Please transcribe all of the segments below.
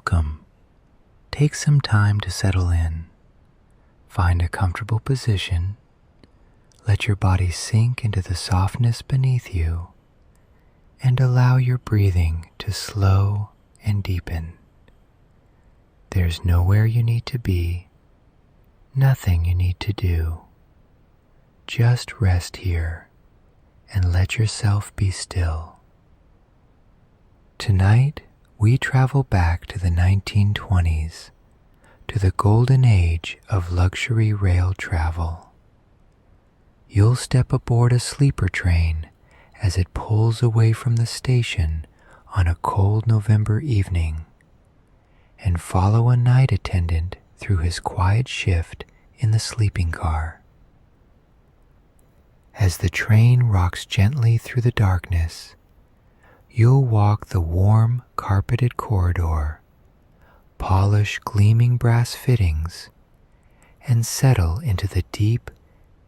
Welcome. Take some time to settle in. Find a comfortable position. Let your body sink into the softness beneath you, and allow your breathing to slow and deepen. There's nowhere you need to be, nothing you need to do. Just rest here and let yourself be still. Tonight, we travel back to the 1920s, to the golden age of luxury rail travel. You'll step aboard a sleeper train as it pulls away from the station on a cold November evening, and follow a night attendant through his quiet shift in the sleeping car. As the train rocks gently through the darkness, you'll walk the warm, carpeted corridor, polish gleaming brass fittings, and settle into the deep,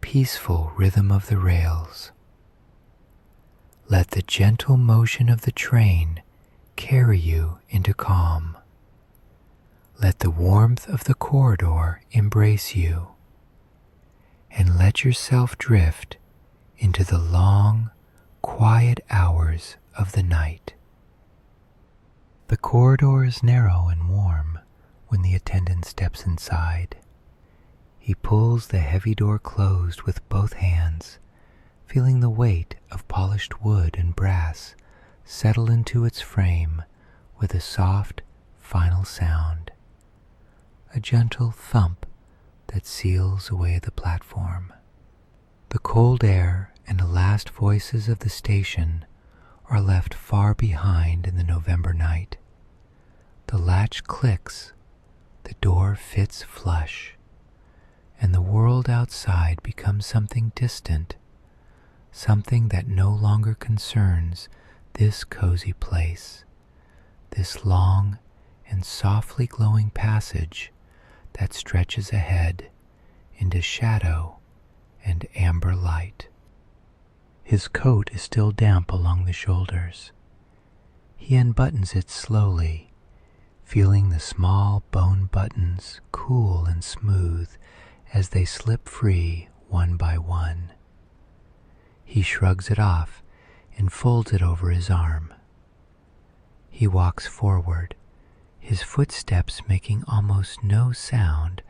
peaceful rhythm of the rails. Let the gentle motion of the train carry you into calm. Let the warmth of the corridor embrace you, and let yourself drift into the long, quiet hours of the night. The corridor is narrow and warm when the attendant steps inside. He pulls the heavy door closed with both hands, feeling the weight of polished wood and brass settle into its frame with a soft, final sound, a gentle thump that seals away the platform. The cold air and the last voices of the station are left far behind in the November night. The latch clicks, the door fits flush, and the world outside becomes something distant, something that no longer concerns this cozy place, this long and softly glowing passage that stretches ahead into shadow and amber light. His coat is still damp along the shoulders. He unbuttons it slowly, feeling the small bone buttons cool and smooth as they slip free one by one. He shrugs it off and folds it over his arm. He walks forward, his footsteps making almost no sound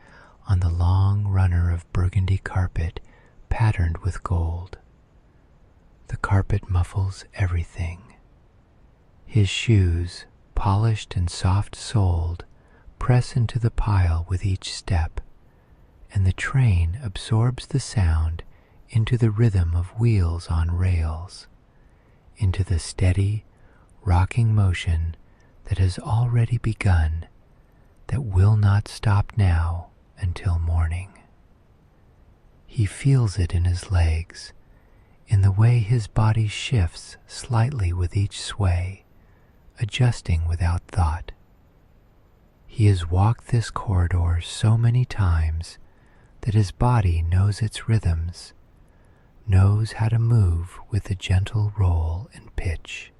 on the long runner of burgundy carpet patterned with gold. The carpet muffles everything. His shoes, polished and soft-soled, press into the pile with each step, and the train absorbs the sound into the rhythm of wheels on rails, into the steady, rocking motion that has already begun, that will not stop now until morning. He feels it in his legs, in the way his body shifts slightly with each sway, adjusting without thought. He has walked this corridor so many times that his body knows its rhythms, knows how to move with a gentle roll and pitch.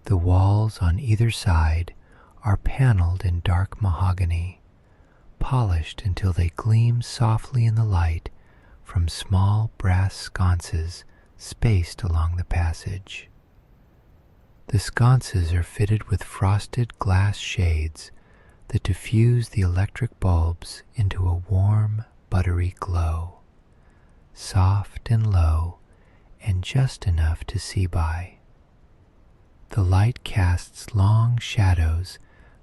The walls on either side are paneled in dark mahogany, polished until they gleam softly in the light from small brass sconces spaced along the passage. The sconces are fitted with frosted glass shades that diffuse the electric bulbs into a warm, buttery glow, soft and low and just enough to see by. The light casts long shadows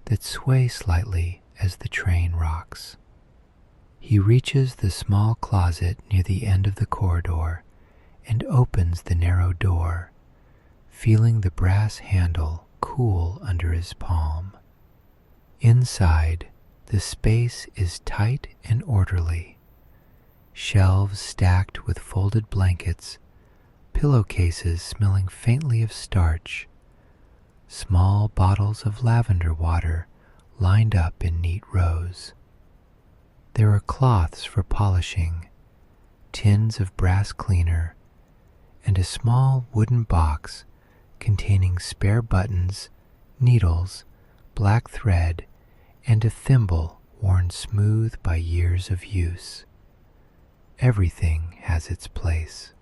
that sway slightly as the train rocks. He reaches the small closet near the end of the corridor and opens the narrow door, feeling the brass handle cool under his palm. Inside, the space is tight and orderly. Shelves stacked with folded blankets, pillowcases smelling faintly of starch, small bottles of lavender water lined up in neat rows. There are cloths for polishing, tins of brass cleaner, and a small wooden box containing spare buttons, needles, black thread and a thimble worn smooth by years of use. Everything has its place.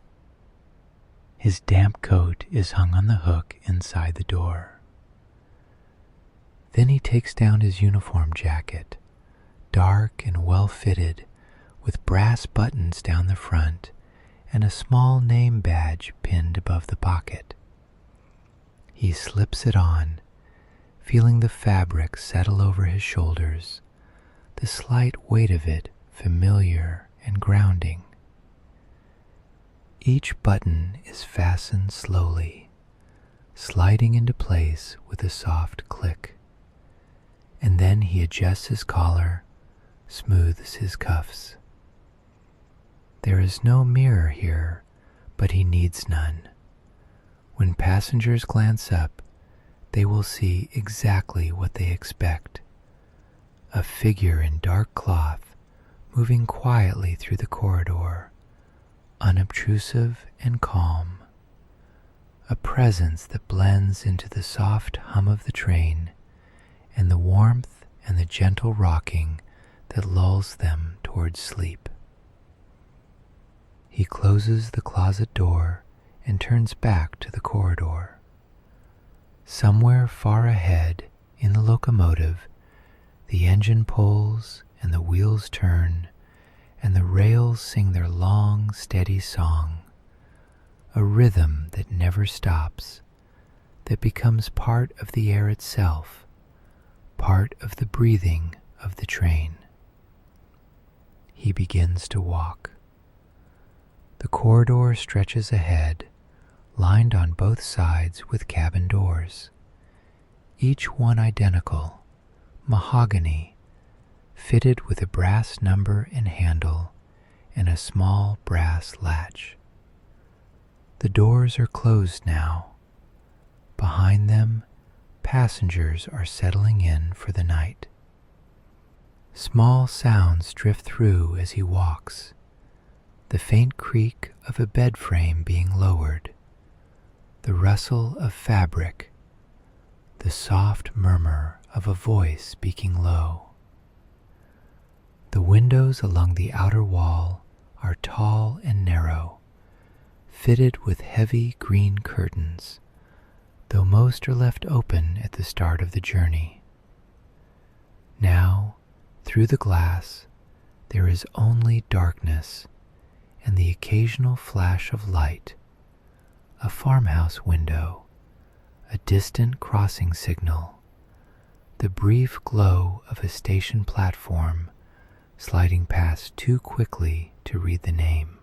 His damp coat is hung on the hook inside the door. Then he takes down his uniform jacket, dark and well-fitted, with brass buttons down the front and a small name badge pinned above the pocket. He slips it on, feeling the fabric settle over his shoulders, the slight weight of it familiar and grounding. Each button is fastened slowly, sliding into place with a soft click, and then he adjusts his collar, smooths his cuffs. There is no mirror here, but he needs none. When passengers glance up, they will see exactly what they expect: a figure in dark cloth moving quietly through the corridor, unobtrusive and calm, a presence that blends into the soft hum of the train and the warmth and the gentle rocking that lulls them towards sleep. He closes the closet door and turns back to the corridor. Somewhere far ahead in the locomotive, the engine pulls and the wheels turn and the rails sing their long, steady song, a rhythm that never stops, that becomes part of the air itself, part of the breathing of the train. He begins to walk. The corridor stretches ahead, lined on both sides with cabin doors, each one identical, mahogany, fitted with a brass number and handle and a small brass latch. The doors are closed now. Behind them, passengers are settling in for the night. Small sounds drift through as he walks, the faint creak of a bed frame being lowered, the rustle of fabric, the soft murmur of a voice speaking low. The windows along the outer wall are tall and narrow, fitted with heavy green curtains, though most are left open at the start of the journey. Now, through the glass, there is only darkness and the occasional flash of light, a farmhouse window, a distant crossing signal, the brief glow of a station platform sliding past too quickly to read the name.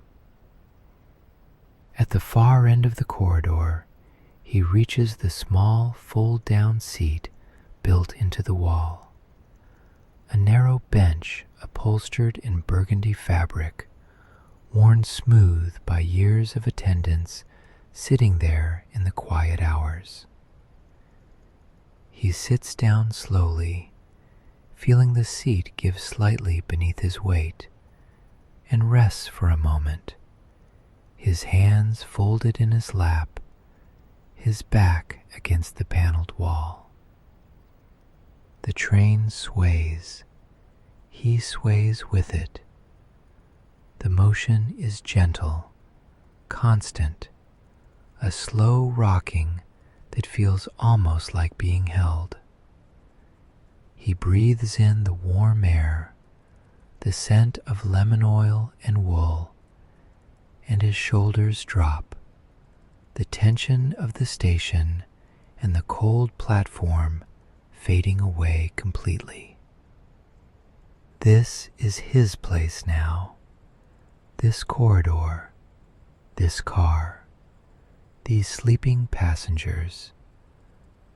At the far end of the corridor, he reaches the small fold-down seat built into the wall, a narrow bench upholstered in burgundy fabric, worn smooth by years of attendance sitting there in the quiet hours. He sits down slowly, feeling the seat give slightly beneath his weight, and rests for a moment, his hands folded in his lap, his back against the paneled wall. The train sways. He sways with it. The motion is gentle, constant, a slow rocking that feels almost like being held. He breathes in the warm air, the scent of lemon oil and wool, and his shoulders drop, the tension of the station and the cold platform fading away completely. This is his place now, this corridor, this car, these sleeping passengers,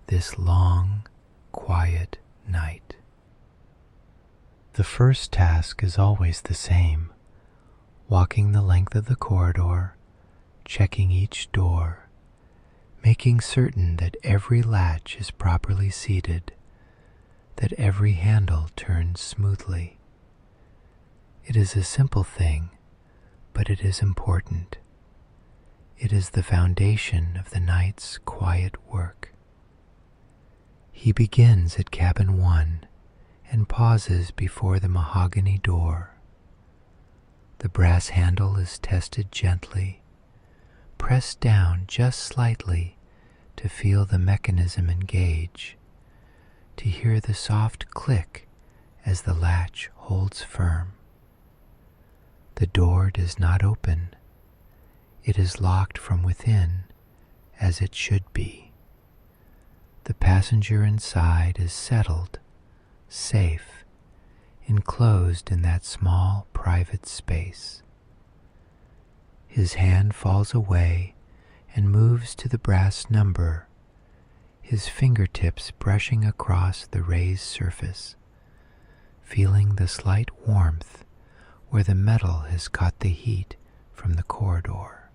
this long, quiet night. The first task is always the same: walking the length of the corridor, checking each door, making certain that every latch is properly seated, that every handle turns smoothly. It is a simple thing, but it is important. It is the foundation of the night's quiet work. He begins at cabin 1 and pauses before the mahogany door. The brass handle is tested gently, pressed down just slightly to feel the mechanism engage, to hear the soft click as the latch holds firm. The door does not open. It is locked from within, as it should be. The passenger inside is settled, safe, enclosed in that small private space. His hand falls away and moves to the brass number, his fingertips brushing across the raised surface, feeling the slight warmth where the metal has caught the heat from the corridor.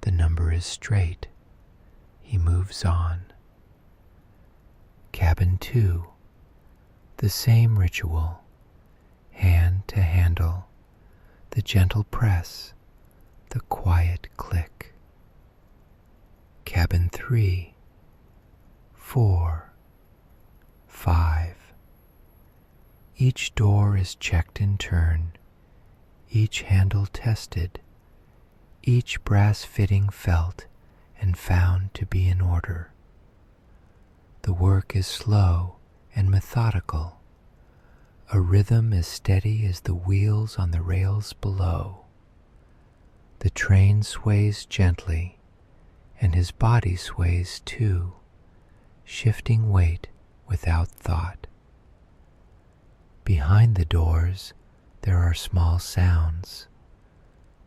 The number is straight. He moves on. Cabin 2. The same ritual. Hand to handle. The gentle press. The quiet click. Cabin 3. 4. 5. Each door is checked in turn, each handle tested, each brass fitting felt and found to be in order. The work is slow and methodical, a rhythm as steady as the wheels on the rails below. The train sways gently, and his body sways too, shifting weight without thought. Behind the doors there are small sounds,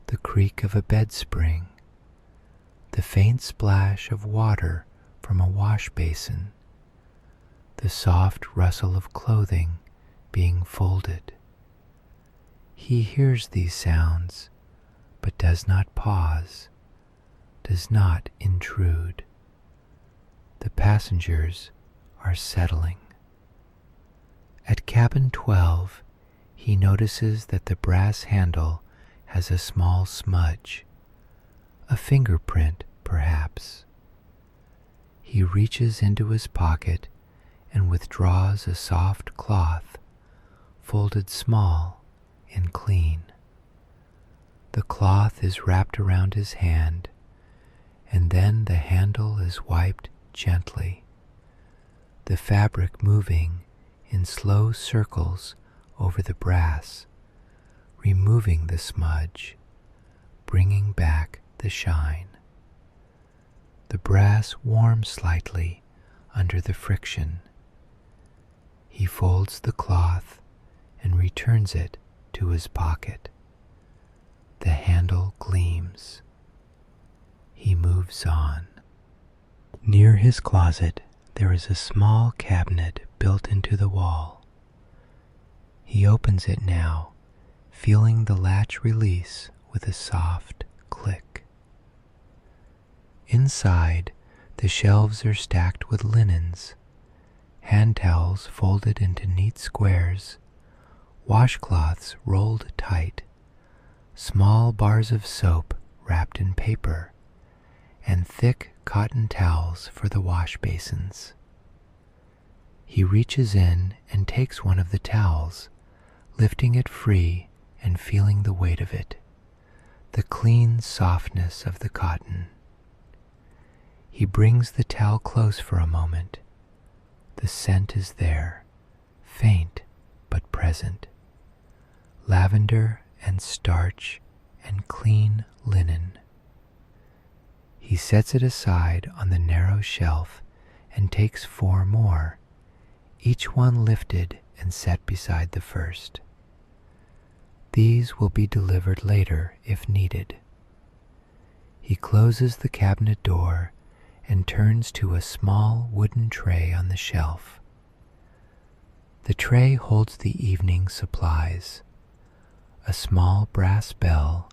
the creak of a bed spring, the faint splash of water from a wash basin, the soft rustle of clothing being folded. He hears these sounds, but does not pause, does not intrude. The passengers are settling. At cabin 12, he notices that the brass handle has a small smudge, a fingerprint perhaps. He reaches into his pocket and withdraws a soft cloth, folded small and clean. The cloth is wrapped around his hand, and then the handle is wiped gently, the fabric moving in slow circles over the brass, removing the smudge, bringing back the shine. The brass warms slightly under the friction. He folds the cloth and returns it to his pocket. The handle gleams. He moves on. Near his closet there is a small cabinet built into the wall. He opens it now, feeling the latch release with a soft click. Inside, the shelves are stacked with linens, hand towels folded into neat squares, washcloths rolled tight, small bars of soap wrapped in paper, and thick cotton towels for the wash basins. He reaches in and takes one of the towels, lifting it free and feeling the weight of it, the clean softness of the cotton. He brings the towel close for a moment. The scent is there, faint but present. Lavender and starch and clean linen. He sets it aside on the narrow shelf and takes 4 more, each one lifted and set beside the first. These will be delivered later if needed. He closes the cabinet door and turns to a small wooden tray on the shelf. The tray holds the evening supplies, a small brass bell,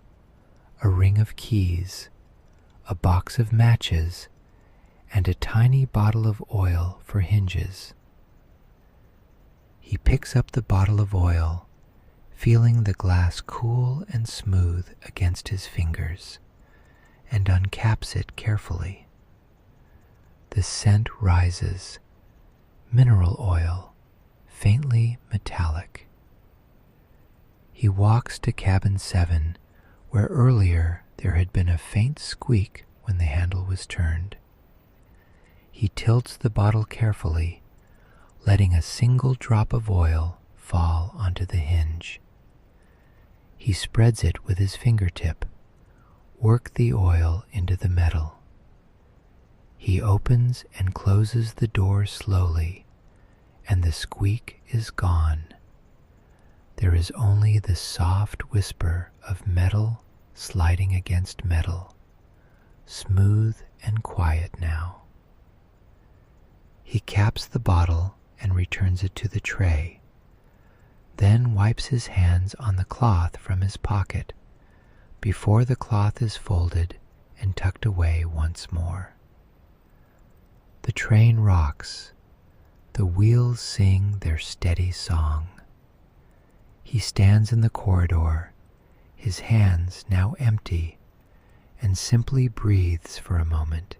a ring of keys, a box of matches, and a tiny bottle of oil for hinges. He picks up the bottle of oil, feeling the glass cool and smooth against his fingers, and uncaps it carefully. The scent rises, mineral oil, faintly metallic. He walks to cabin 7, where earlier there had been a faint squeak when the handle was turned. He tilts the bottle carefully, letting a single drop of oil fall onto the hinge. He spreads it with his fingertip, work the oil into the metal. He opens and closes the door slowly, and the squeak is gone. There is only the soft whisper of metal sliding against metal, smooth and quiet now. He caps the bottle and returns it to the tray, then wipes his hands on the cloth from his pocket before the cloth is folded and tucked away once more. The train rocks. The wheels sing their steady song. He stands in the corridor, his hands now empty, and simply breathes for a moment,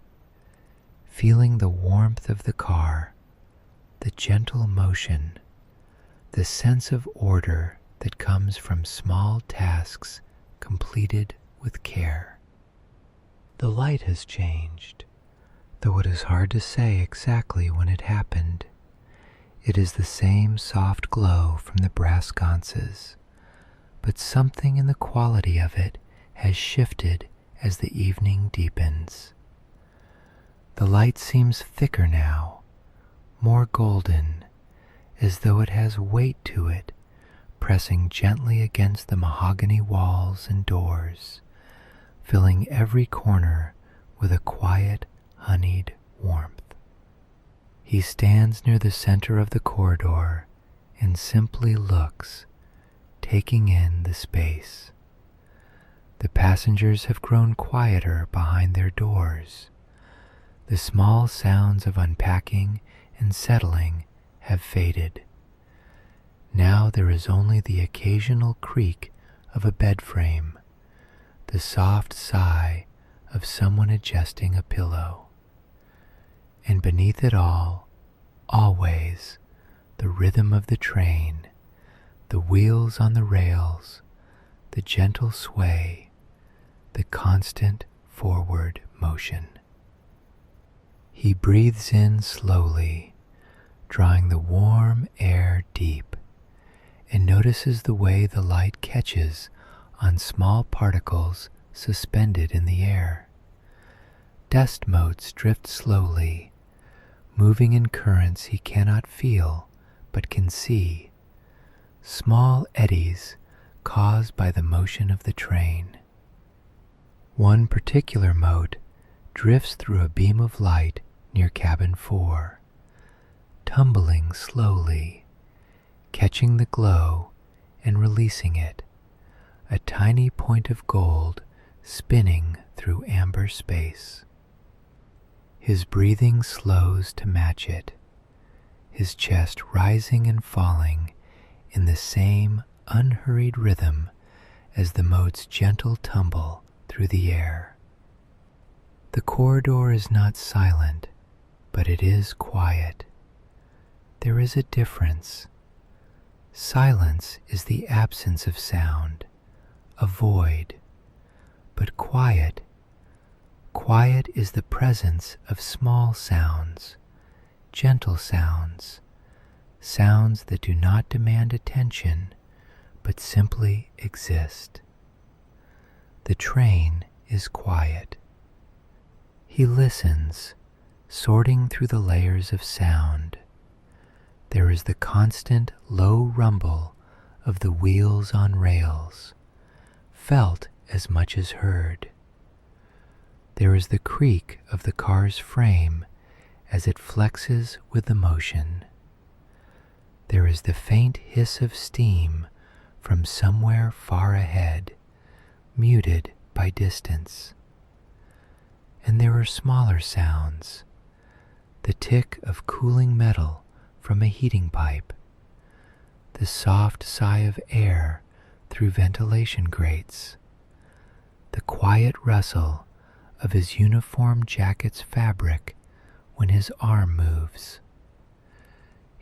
feeling the warmth of the car, the gentle motion, the sense of order that comes from small tasks completed with care. The light has changed, though it is hard to say exactly when it happened. It is the same soft glow from the brass sconces, but something in the quality of it has shifted as the evening deepens. The light seems thicker now, more golden, as though it has weight to it, pressing gently against the mahogany walls and doors, filling every corner with a quiet, honeyed warmth. He stands near the center of the corridor and simply looks, taking in the space. The passengers have grown quieter behind their doors. The small sounds of unpacking and settling have faded. Now there is only the occasional creak of a bed frame, the soft sigh of someone adjusting a pillow. And beneath it all, always, the rhythm of the train, the wheels on the rails, the gentle sway, the constant forward motion. He breathes in slowly, drawing the warm air deep, and notices the way the light catches on small particles suspended in the air. Dust motes drift slowly, moving in currents he cannot feel but can see, small eddies caused by the motion of the train. One particular mote drifts through a beam of light near cabin 4, tumbling slowly, catching the glow and releasing it, a tiny point of gold spinning through amber space. His breathing slows to match it, his chest rising and falling in the same unhurried rhythm as the mote's gentle tumble through the air. The corridor is not silent, but it is quiet. There is a difference. Silence is the absence of sound, a void, but quiet is the presence of small sounds, gentle sounds, sounds that do not demand attention, but simply exist. The train is quiet. He listens, sorting through the layers of sound. There is the constant low rumble of the wheels on rails, felt as much as heard. There is the creak of the car's frame as it flexes with the motion. There is the faint hiss of steam from somewhere far ahead, muted by distance. And there are smaller sounds, the tick of cooling metal from a heating pipe, the soft sigh of air through ventilation grates, the quiet rustle of his uniform jacket's fabric when his arm moves.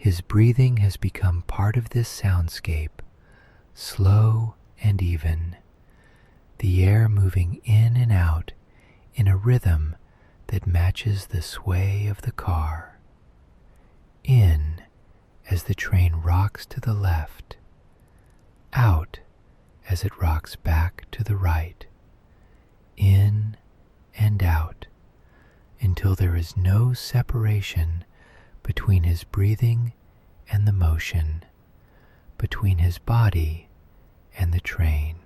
His breathing has become part of this soundscape, slow and even, the air moving in and out in a rhythm that matches the sway of the car. In as the train rocks to the left, out as it rocks back to the right, in and out, until there is no separation between his breathing and the motion, between his body and the train.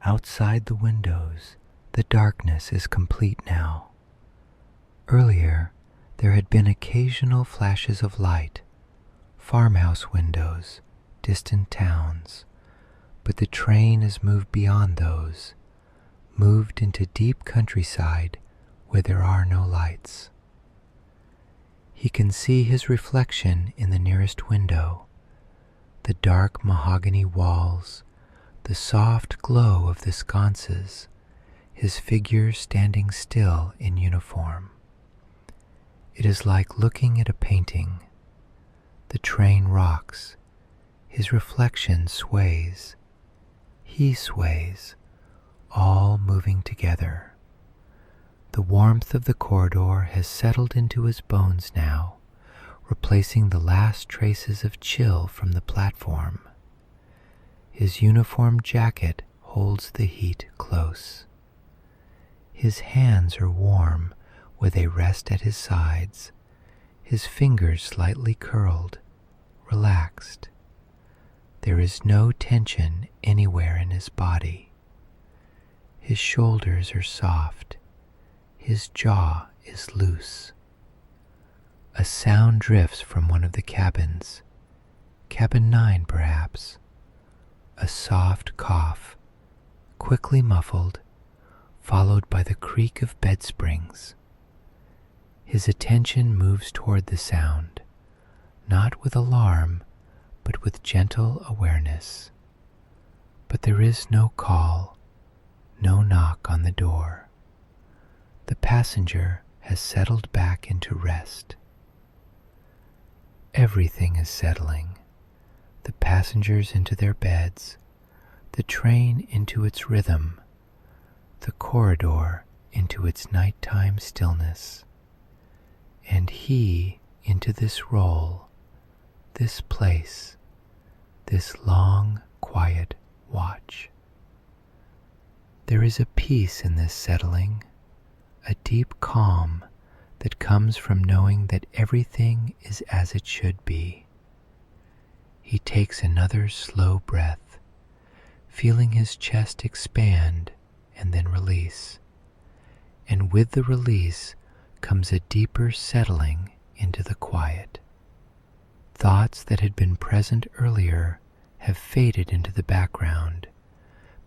Outside the windows, the darkness is complete now. Earlier, there had been occasional flashes of light, farmhouse windows, distant towns, but the train has moved beyond those, moved into deep countryside where there are no lights. He can see his reflection in the nearest window, the dark mahogany walls, the soft glow of the sconces, his figure standing still in uniform. It is like looking at a painting. The train rocks, his reflection sways, he sways, all moving together. The warmth of the corridor has settled into his bones now, replacing the last traces of chill from the platform. His uniform jacket holds the heat close. His hands are warm where they rest at his sides, his fingers slightly curled, relaxed. There is no tension anywhere in his body. His shoulders are soft, his jaw is loose. A sound drifts from one of the cabins, cabin 9 perhaps, a soft cough, quickly muffled, followed by the creak of bed springs. His attention moves toward the sound, not with alarm, but with gentle awareness. But there is no call, no knock on the door. The passenger has settled back into rest. Everything is settling, the passengers into their beds, the train into its rhythm, the corridor into its nighttime stillness, and he into this role, this place, this long, quiet watch. There is a peace in this settling, a deep calm that comes from knowing that everything is as it should be. He takes another slow breath, feeling his chest expand and then release. And with the release comes a deeper settling into the quiet. Thoughts that had been present earlier have faded into the background,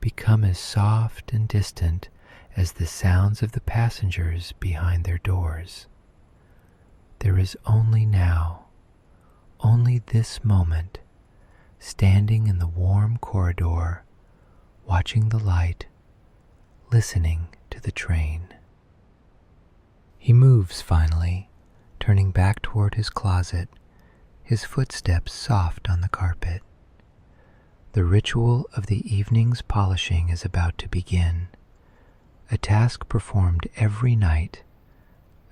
become as soft and distant as the sounds of the passengers behind their doors. There is only now, only this moment, standing in the warm corridor, watching the light, listening to the train. He moves finally, turning back toward his closet, his footsteps soft on the carpet. The ritual of the evening's polishing is about to begin, a task performed every night,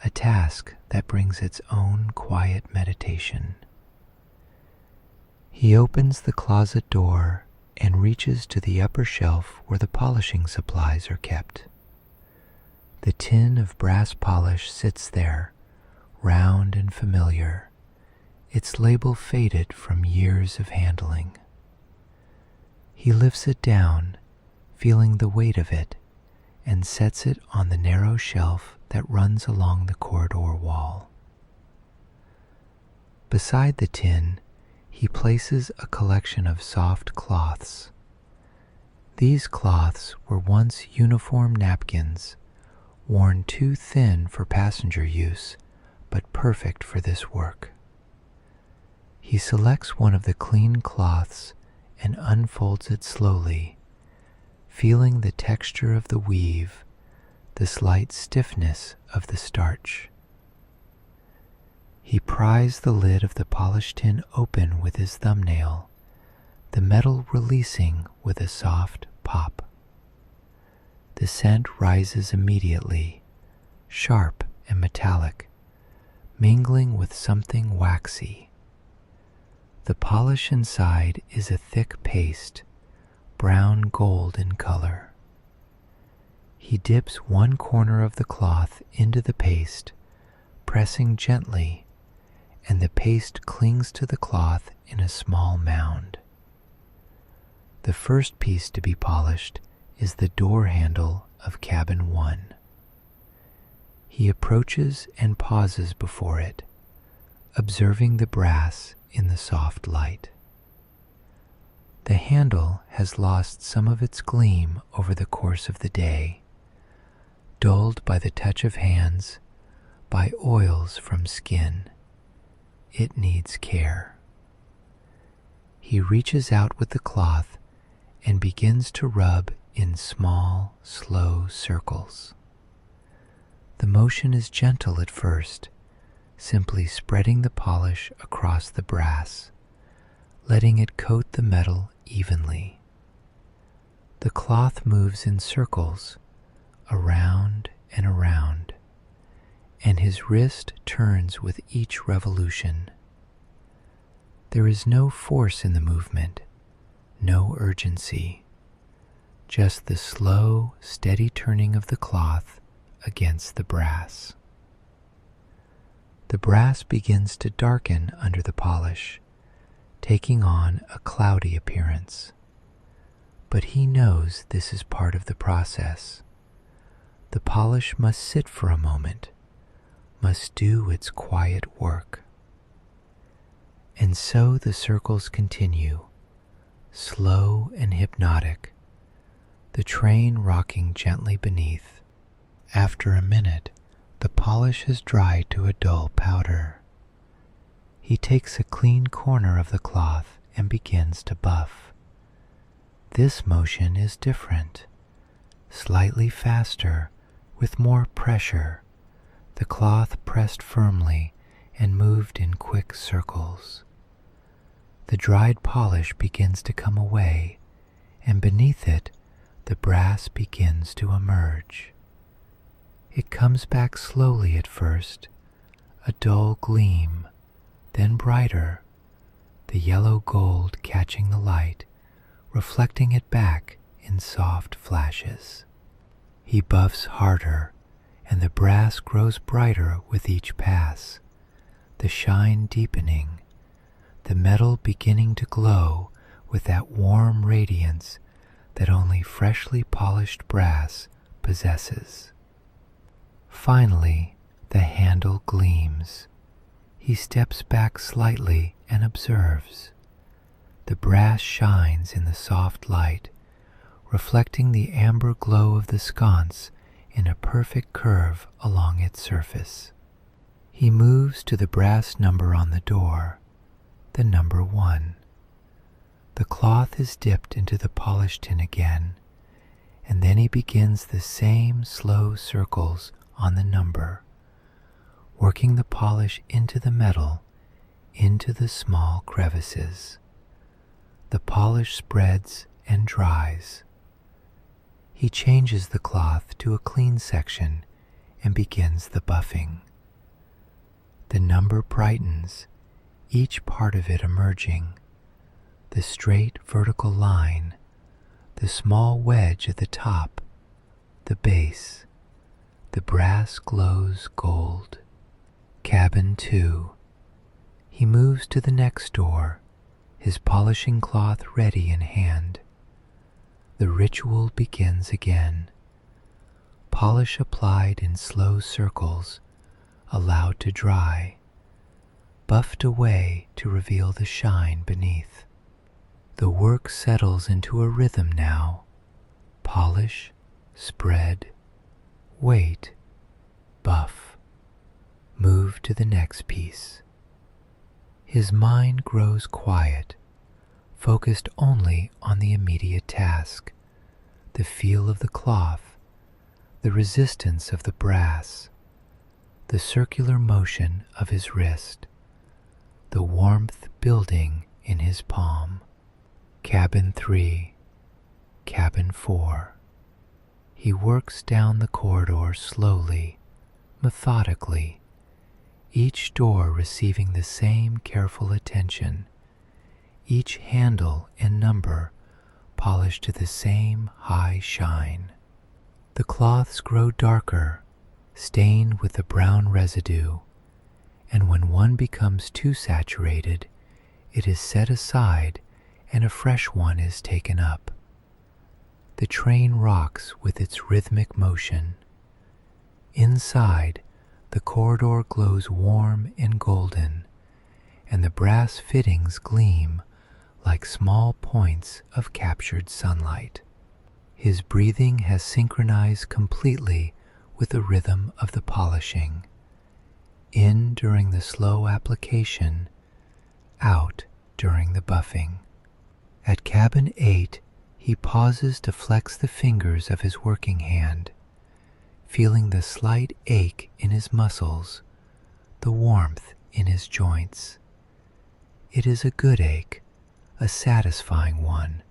a task that brings its own quiet meditation. He opens the closet door and reaches to the upper shelf where the polishing supplies are kept. The tin of brass polish sits there, round and familiar, its label faded from years of handling. He lifts it down, feeling the weight of it, and sets it on the narrow shelf that runs along the corridor wall. Beside the tin, he places a collection of soft cloths. These cloths were once uniform napkins, worn too thin for passenger use, but perfect for this work. He selects one of the clean cloths and unfolds it slowly, feeling the texture of the weave, the slight stiffness of the starch. He pries the lid of the polished tin open with his thumbnail, the metal releasing with a soft pop. The scent rises immediately, sharp and metallic, mingling with something waxy. The polish inside is a thick paste, brown gold in color. He dips one corner of the cloth into the paste, pressing gently, and the paste clings to the cloth in a small mound. The first piece to be polished is the door handle of cabin 1. He approaches and pauses before it, observing the brass in the soft light. The handle has lost some of its gleam over the course of the day, dulled by the touch of hands, by oils from skin. It needs care. He reaches out with the cloth and begins to rub in small, slow circles. The motion is gentle at first, simply spreading the polish across the brass, letting it coat the metal evenly. The cloth moves in circles, around and around, and his wrist turns with each revolution. There is no force in the movement, no urgency, just the slow, steady turning of the cloth against the brass. The brass begins to darken under the polish, taking on a cloudy appearance. But he knows this is part of the process. The polish must sit for a moment, must do its quiet work. And so the circles continue, slow and hypnotic, the train rocking gently beneath. After a minute, the polish has dried to a dull powder. He takes a clean corner of the cloth and begins to buff. This motion is different, slightly faster, with more pressure, the cloth pressed firmly and moved in quick circles. The dried polish begins to come away, and beneath it, the brass begins to emerge. It comes back slowly at first, a dull gleam, then brighter, the yellow gold catching the light, reflecting it back in soft flashes. He buffs harder, and the brass grows brighter with each pass, the shine deepening, the metal beginning to glow with that warm radiance that only freshly polished brass possesses. Finally, the handle gleams. He steps back slightly and observes. The brass shines in the soft light, reflecting the amber glow of the sconce in a perfect curve along its surface. He moves to the brass number on the door, the number 1. The cloth is dipped into the polish tin again, and then he begins the same slow circles on the number, working the polish into the metal, into the small crevices. The polish spreads and dries. He changes the cloth to a clean section and begins the buffing. The number brightens, each part of it emerging, the straight vertical line, the small wedge at the top, the base. The brass glows gold. Cabin 2. He moves to the next door, his polishing cloth ready in hand. The ritual begins again. Polish applied in slow circles, allowed to dry, buffed away to reveal the shine beneath. The work settles into a rhythm now. Polish, spread, wait, buff, move to the next piece. His mind grows quiet, focused only on the immediate task, the feel of the cloth, the resistance of the brass, the circular motion of his wrist, the warmth building in his palm. Cabin 3, Cabin 4. He works down the corridor slowly, methodically, each door receiving the same careful attention, each handle and number polished to the same high shine. The cloths grow darker, stained with the brown residue, and when one becomes too saturated, it is set aside and a fresh one is taken up. The train rocks with its rhythmic motion. Inside, the corridor glows warm and golden, and the brass fittings gleam like small points of captured sunlight. His breathing has synchronized completely with the rhythm of the polishing. In during the slow application, out during the buffing. At cabin 8, he pauses to flex the fingers of his working hand, feeling the slight ache in his muscles, the warmth in his joints. It is a good ache, a satisfying one,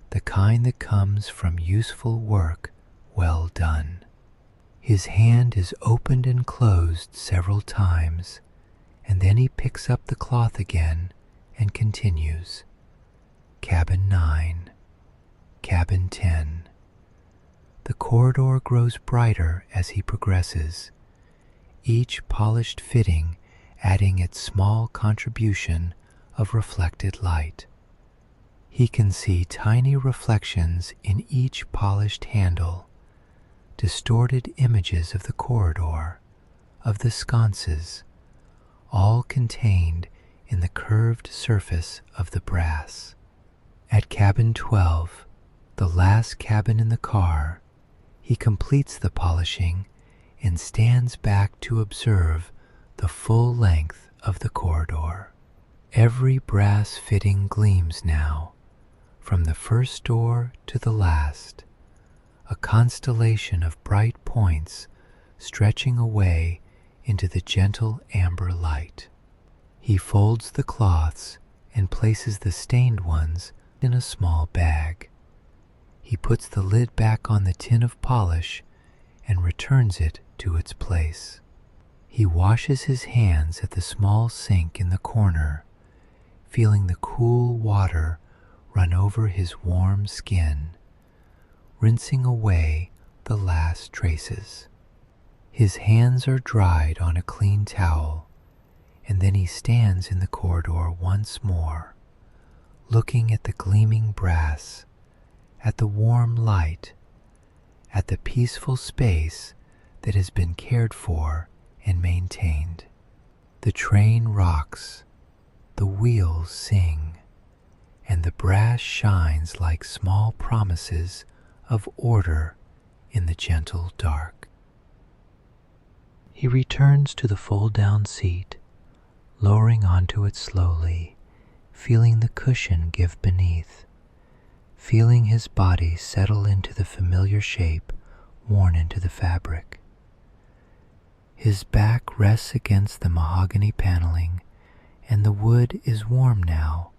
the kind that comes from useful work well done. His hand is opened and closed several times, and then he picks up the cloth again and continues. Cabin 9, Cabin 10. The corridor grows brighter as he progresses, each polished fitting adding its small contribution of reflected light. He can see tiny reflections in each polished handle, distorted images of the corridor, of the sconces, all contained in the curved surface of the brass. At cabin 12, the last cabin in the car, he completes the polishing and stands back to observe the full length of the corridor. Every brass fitting gleams now, from the first door to the last, a constellation of bright points stretching away into the gentle amber light. He folds the cloths and places the stained ones in a small bag. He puts the lid back on the tin of polish and returns it to its place. He washes his hands at the small sink in the corner, feeling the cool water run over his warm skin, rinsing away the last traces. His hands are dried on a clean towel, and then he stands in the corridor once more, looking at the gleaming brass, at the warm light, at the peaceful space that has been cared for and maintained. The train rocks, the wheels sing, and the brass shines like small promises of order in the gentle dark. He returns to the fold-down seat, lowering onto it slowly, feeling the cushion give beneath, feeling his body settle into the familiar shape worn into the fabric. His back rests against the mahogany paneling, and the wood is warm now,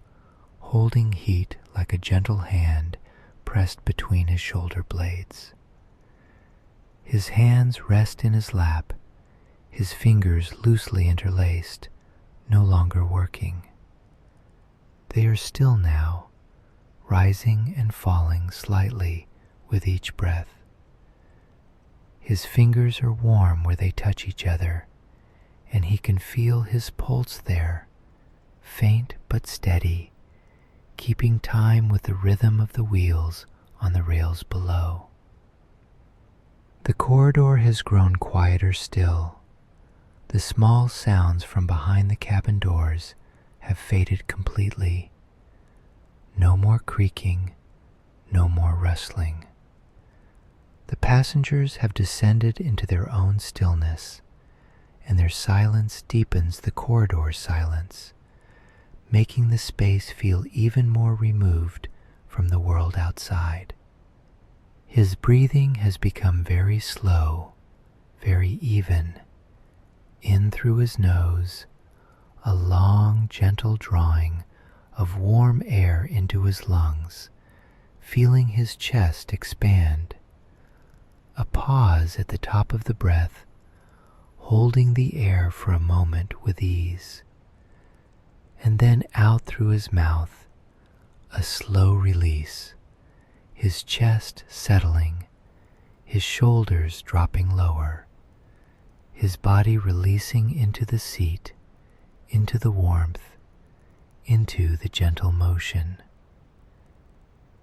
holding heat like a gentle hand pressed between his shoulder blades. His hands rest in his lap, his fingers loosely interlaced, no longer working. They are still now, rising and falling slightly with each breath. His fingers are warm where they touch each other, and he can feel his pulse there, faint but steady, keeping time with the rhythm of the wheels on the rails below. The corridor has grown quieter still. The small sounds from behind the cabin doors have faded completely. No more creaking, no more rustling. The passengers have descended into their own stillness, and their silence deepens the corridor's silence, making the space feel even more removed from the world outside. His breathing has become very slow, very even, In through his nose, a long, gentle drawing of warm air into his lungs, feeling his chest expand. A pause at the top of the breath, holding the air for a moment with ease. And then out through his mouth, a slow release, his chest settling, his shoulders dropping lower, his body releasing into the seat, into the warmth, into the gentle motion.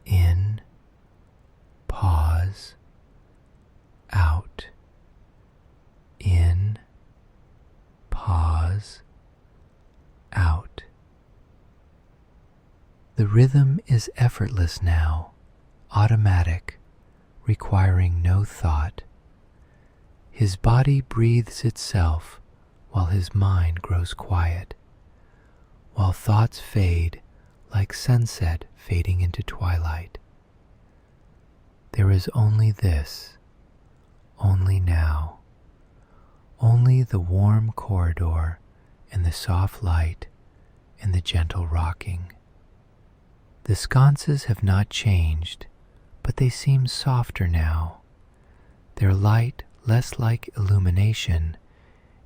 In, pause, out. In, pause, out. The rhythm is effortless now, automatic, requiring no thought. His body breathes itself while his mind grows quiet, while thoughts fade like sunset fading into twilight. There is only this, only now, only the warm corridor and the soft light and the gentle rocking. The sconces have not changed, but they seem softer now, their light less like illumination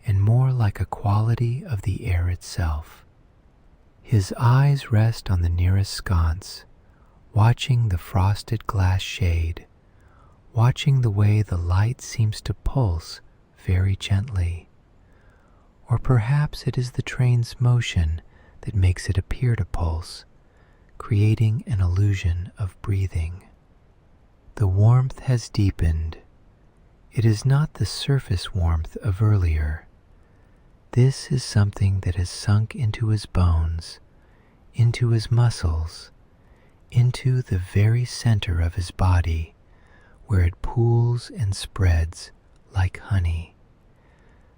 and more like a quality of the air itself. His eyes rest on the nearest sconce, watching the frosted glass shade, watching the way the light seems to pulse very gently. Or perhaps it is the train's motion that makes it appear to pulse, creating an illusion of breathing. The warmth has deepened. It is not the surface warmth of earlier. This is something that has sunk into his bones, into his muscles, into the very center of his body, where it pools and spreads like honey,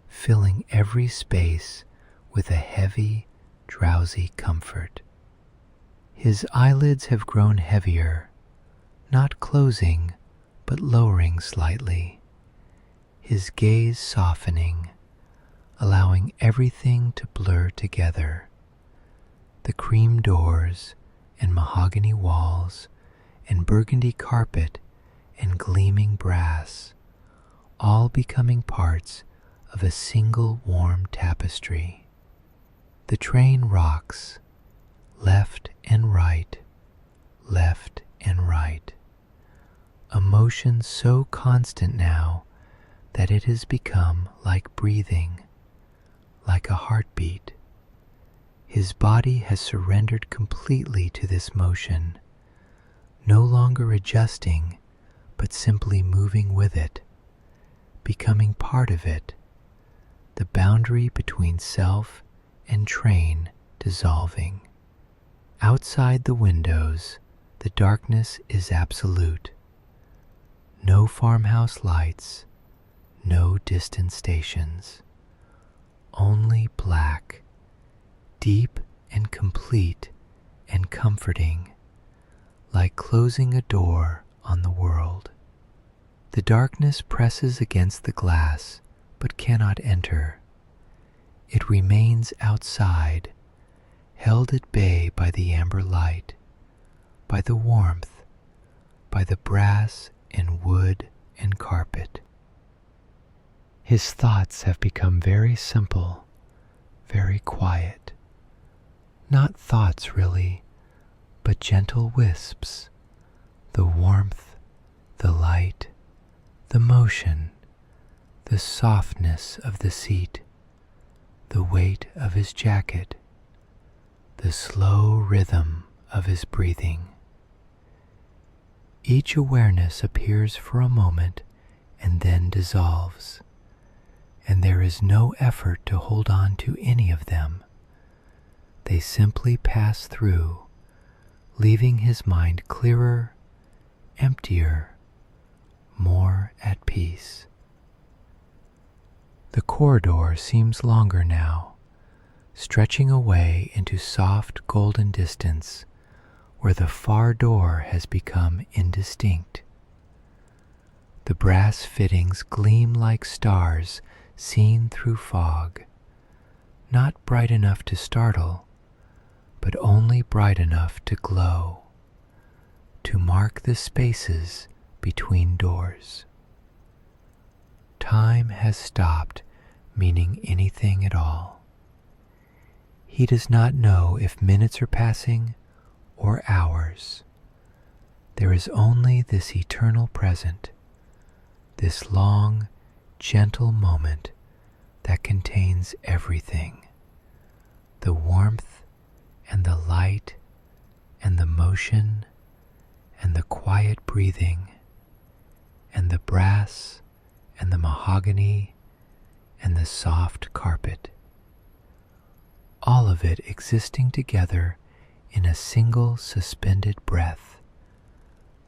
filling every space with a heavy, drowsy comfort. His eyelids have grown heavier, not closing, but lowering slightly, his gaze softening, allowing everything to blur together. The cream doors and mahogany walls and burgundy carpet and gleaming brass, all becoming parts of a single warm tapestry. The train rocks, left and right, left and right, a motion so constant now that it has become like breathing, like a heartbeat. His body has surrendered completely to this motion, no longer adjusting, but simply moving with it, becoming part of it, the boundary between self and train dissolving. Outside the windows, the darkness is absolute. No farmhouse lights, no distant stations. Only black, deep and complete and comforting, like closing a door on the world. The darkness presses against the glass, but cannot enter. It remains outside, held at bay by the amber light, by the warmth, by the brass and wood and carpet. His thoughts have become very simple, very quiet. Not thoughts really, but gentle wisps, the warmth, the light, the motion, the softness of the seat, the weight of his jacket, the slow rhythm of his breathing. Each awareness appears for a moment and then dissolves, and there is no effort to hold on to any of them. They simply pass through, leaving his mind clearer, emptier, more at peace. The corridor seems longer now, stretching away into soft golden distance where the far door has become indistinct. The brass fittings gleam like stars seen through fog, not bright enough to startle, but only bright enough to glow, to mark the spaces between doors. Time has stopped meaning anything at all. He does not know if minutes are passing or hours. There is only this eternal present, this long, gentle moment that contains everything, the warmth and the light and the motion and the quiet breathing and the brass and the mahogany and the soft carpet, all of it existing together in a single suspended breath,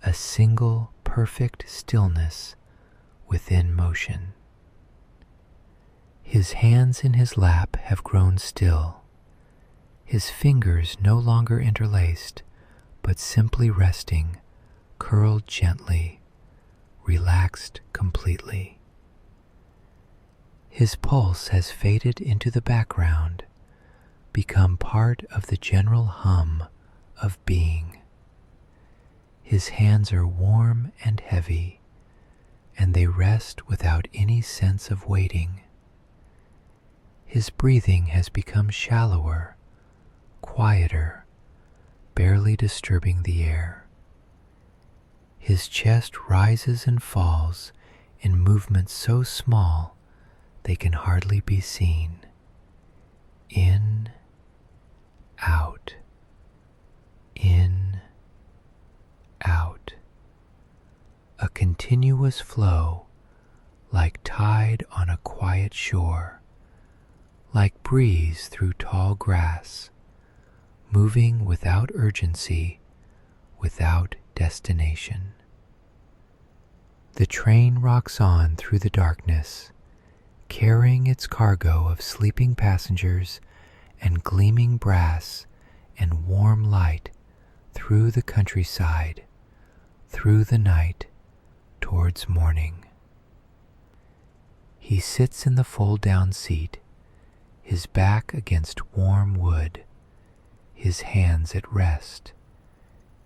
a single perfect stillness within motion. His hands in his lap have grown still, his fingers no longer interlaced, but simply resting, curled gently, relaxed completely. His pulse has faded into the background, become part of the general hum of being. His hands are warm and heavy, and they rest without any sense of waiting. His breathing has become shallower, quieter, barely disturbing the air. His chest rises and falls in movements so small they can hardly be seen. In, out, in, out. A continuous flow, like tide on a quiet shore, like breeze through tall grass, moving without urgency, without destination. The train rocks on through the darkness, carrying its cargo of sleeping passengers and gleaming brass and warm light through the countryside, through the night, towards morning. He sits in the fold-down seat, his back against warm wood, his hands at rest,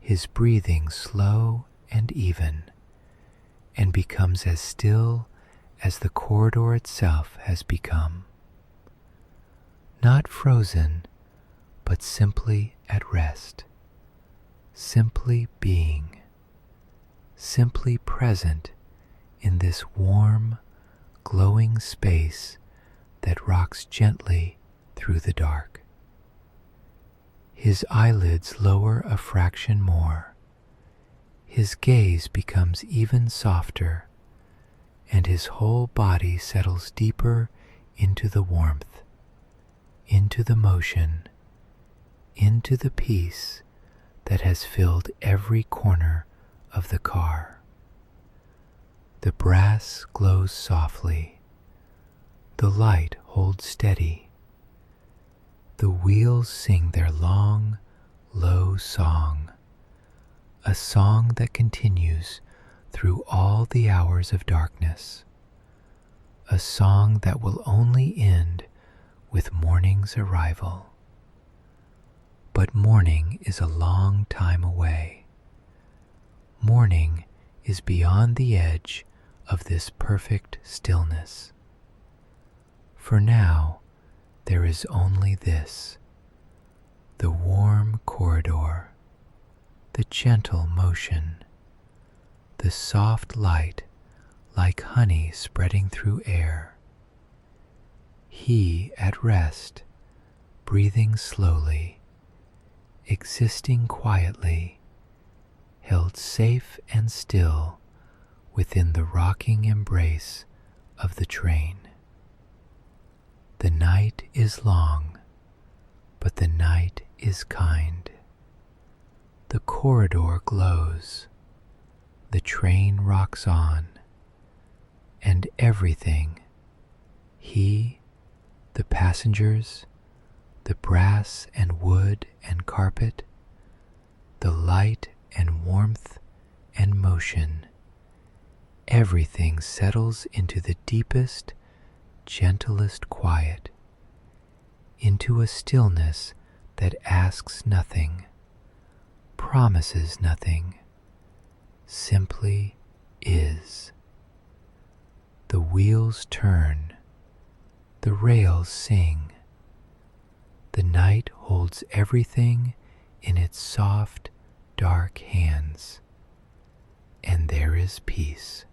his breathing slow and even, and becomes as still as the corridor itself has become. Not frozen, but simply at rest, simply being, simply present in this warm, glowing space that rocks gently through the dark. His eyelids lower a fraction more, his gaze becomes even softer, and his whole body settles deeper into the warmth, into the motion, into the peace that has filled every corner of the car. The brass glows softly, the light holds steady, the wheels sing their long, low song, a song that continues through all the hours of darkness, a song that will only end with morning's arrival. But morning is a long time away. Morning is beyond the edge of this perfect stillness. For now, there is only this, the warm corridor, the gentle motion, the soft light like honey spreading through air. He at rest, breathing slowly, existing quietly, held safe and still within the rocking embrace of the train. The night is long, but the night is kind. The corridor glows, the train rocks on, and everything, he, the passengers, the brass and wood and carpet, the light and warmth and motion, everything settles into the deepest, gentlest quiet, into a stillness that asks nothing, promises nothing, simply is. The wheels turn, the rails sing, the night holds everything in its soft, dark hands, and there is peace.